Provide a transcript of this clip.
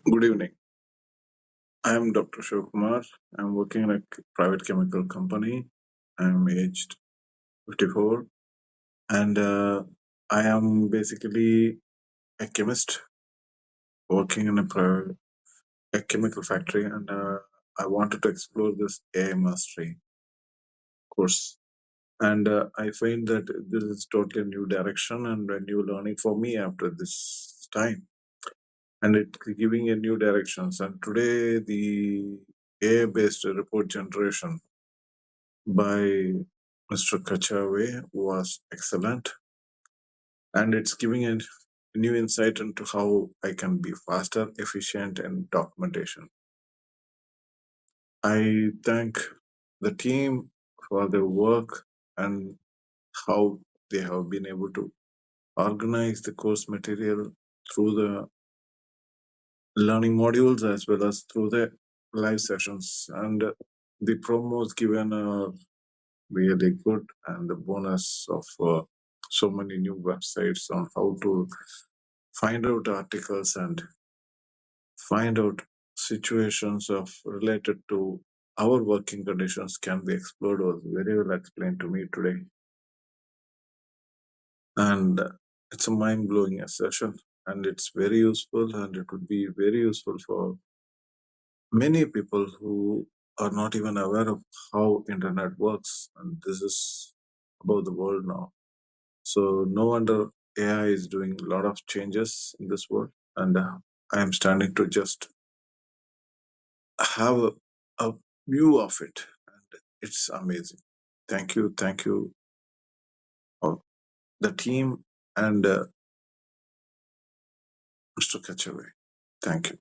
Good evening. I am Dr. Shivkumar. I'm working in a private chemical company. I'm aged 54 and I am basically a chemist working in a chemical factory, and I wanted to explore this AI mastery course. And I find that this is totally a new direction and a new learning for me after this time. And it's giving a new directions. And today the AI-based report generation by Mr. Kachave was excellent, and it's giving a new insight into how I can be faster, efficient in documentation. I thank the team for their work and how they have been able to organize the course material through the learning modules as well as through the live sessions. And the promos given are really good, and the bonus of so many new websites on how to find out articles and find out situations of related to our working conditions can be explored was very well explained to me today. And it's a mind-blowing session, and it's very useful, and it would be very useful for many people who are not even aware of how internet works, and this is about the world now. So no wonder AI is doing a lot of changes in this world, and I am standing to just have a view of it, and it's amazing. Thank you, the team and Mr. Kachave. Thank you.